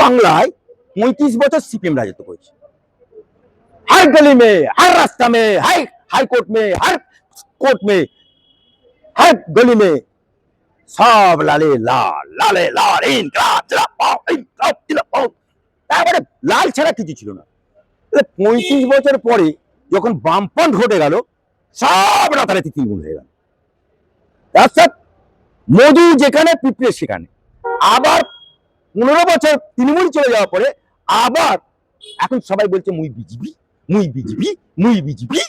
বাংলায় 35 বছর সিপিএম রাজত্ব করেছে। हर गली में, हर रास्ता में, हर हाई कोर्ट में, हर कोर्ट में, हर गली में सब लाले लाल, लाले लाल, इनकलाब जिंदाबाद, इनकलाब जिंदाबाद। তারপরে লাল ছাড়া কিছু ছিল না। 35 বছর পরে যখন বামপন্থ ঘটে গেল, সব রাতারাতি তৃণমূল হয়ে গেল। অর্থাৎ মোদি যেখানে পিঁপড়ে সেখানে। আবার 15 বছর তৃণমূল চলে যাওয়ার পরে আবার এখন সবাই বলছে মুই বিজেপি, মুই বিজেপি, মুই বিজেপি,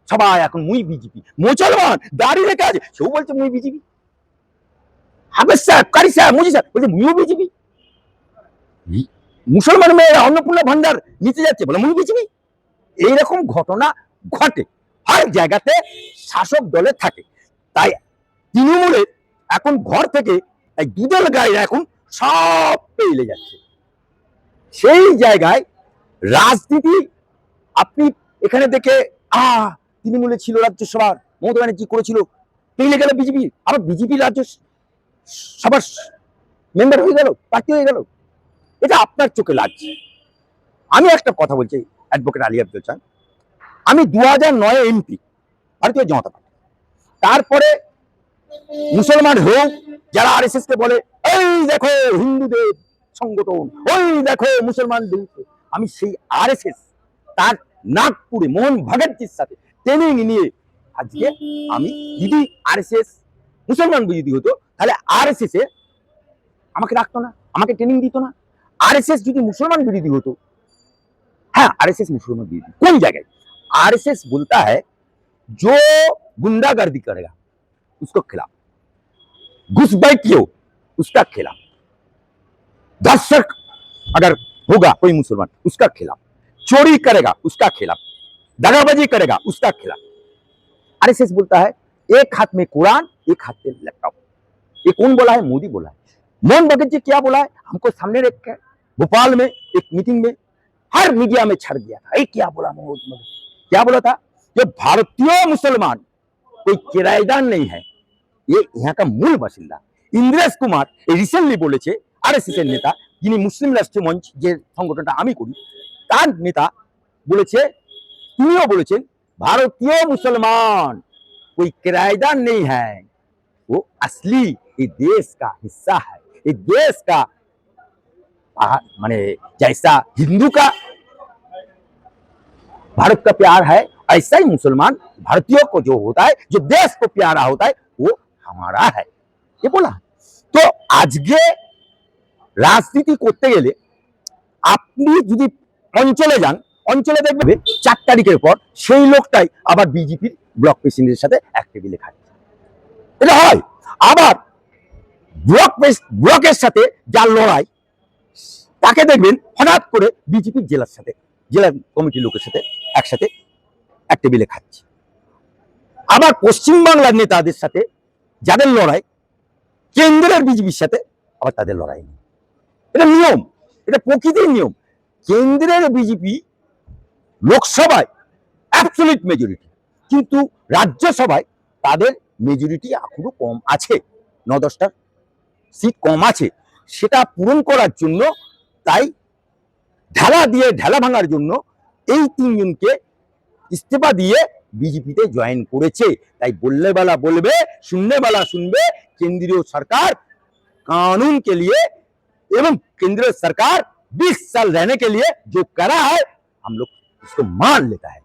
সবাই এখন মুই বিজেপি। মুসলমান দাড়ি রেখে আছে, সেও বলছে মুই বিজেপি। হাফেজ সাহেব, কারি সাহেব, মুজি সাহেব বলছে মুইও বিজেপি। মুসলমান মেয়েরা অন্নপূর্ণা ভান্ডার নিতে যাচ্ছে, বলে মুই বিজেপি। এইরকম ঘটনা ঘটে, হর জায়গাতে শাসক দলে থাকে। তাই তৃণমূলের এখন ঘর থেকে এই দুদল গাড়িরা এখন সব পেলে যাচ্ছে। সেই জায়গায় রাজনীতি আপনি এখানে দেখে তৃণমূলে ছিল রাজ্যসভার, মমতা ব্যানার্জি করেছিল, পেলে গেল বিজেপি, আবার বিজেপি রাজ্য সভার মেম্বার হয়ে গেল, প্রার্থী হয়ে গেল। এটা আপনার চোখে লাগছে। আমি একটা কথা বলছি, অ্যাডভোকেট আলী আব্দুল চান, আমি 2009 এমপি ভারতীয় জনতা পার্টি। তারপরে মুসলমান হোক যারা আরএসএস কে বলে এই দেখো হিন্দুদের সংগঠন, ওই দেখো মুসলমান বিরুদ্ধে, আমি সেই আরএসএস তার নাগপুরে মোহন ভাগবতীর সাথে ট্রেনিং নিয়ে আজকে আমি যদি আরএসএস মুসলমান বিরোধী হতো তাহলে আরএসএস এ আমাকে রাখতো না, আমাকে ট্রেনিং দিত না। आरएसएस যদি मुसलमान विरोधी हो तो हाँ आरएसएस मुसलमान विरोधी कौन जाएगा। आरएसएस बोलता है जो गुंडागर्दी करेगा उसको खिलाफ, घुसपैठी हो उसका खिलाफ, दर्शक अगर होगा कोई मुसलमान उसका खिलाफ, चोरी करेगा उसका खिलाफ, दगाबाजी करेगा उसका खिलाफ। आरएसएस बोलता है एक हाथ में कुरान एक हाथ में लैपटॉप। ये कौन बोला है? मोदी बोला है। मोहन भगत जी क्या बोला है? हमको सामने रख कर भोपाल में एक मीटिंग में हर मीडिया में छड़ दिया था। क्या बोला मोहन भगत? क्या बोला था? जो भारतीय मुसलमान कोई किराएदार नहीं है, ये यहाँ का मूल बासिंदा। इंद्रेश कुमार रिसेंटली बोलेছে आरएसएस এর নেতা, যিনি মুসলিম রাষ্ট্রীয় মঞ্চ যে সংগঠনটা আমি করি তার নেতা বলেছে, তিনিও বলেছেন भारतीय मुसलमान कोई किराएदार नहीं है, वो असली ये देश का हिस्सा है। ये देश का माने जैसा हिंदू का भारत का प्यार है ऐसा ही मुसलमान भारतीयों को जो होता है, जो देश को प्यारा होता है वो हमारा है, ये बोला। तो आज के राजनीति করতে গেলে আপনি যদি অঞ্চলে যান, অঞ্চলে দেখবে 4 তারিখের পর সেই লোকটাই আবার বিজেপির ব্লক প্রেসিডেন্টের সাথে এক টেবিলে খাচ্ছে। এটা হয়। আবার ব্লকের সাথে যার লড়াই তাকে দেখবেন হঠাৎ করে বিজেপির জেলার সাথে, জেলা কমিটির লোকের সাথে একসাথে এক টেবিলে খাচ্ছে। আবার পশ্চিমবাংলার নেতাদের সাথে যাদের লড়াই কেন্দ্রের বিজেপির সাথে আবার তাদের লড়াই নেই। এটা নিয়ম, এটা প্রকৃতির নিয়ম। কেন্দ্রের বিজেপি লোকসভায় অ্যাবসলিউট মেজরিটি, কিন্তু রাজ্যসভায় তাদের মেজরিটি এখনো কম আছে, 9-10টা সিট কম আছে। সেটা পূরণ করার জন্য তাই ঢালা ভাঙার জন্য এই 3 জনকে ইস্তফা দিয়ে বিজেপিতে জয়েন করেছে। তাই বললে वाला बोलबे, सुनने वाला सुनबे। केंद्रीय सरकार कानून के लिए एवं केंद्रीय सरकार 20 साल रहने के लिए जो करा है हम लोग उसको मान लेता है।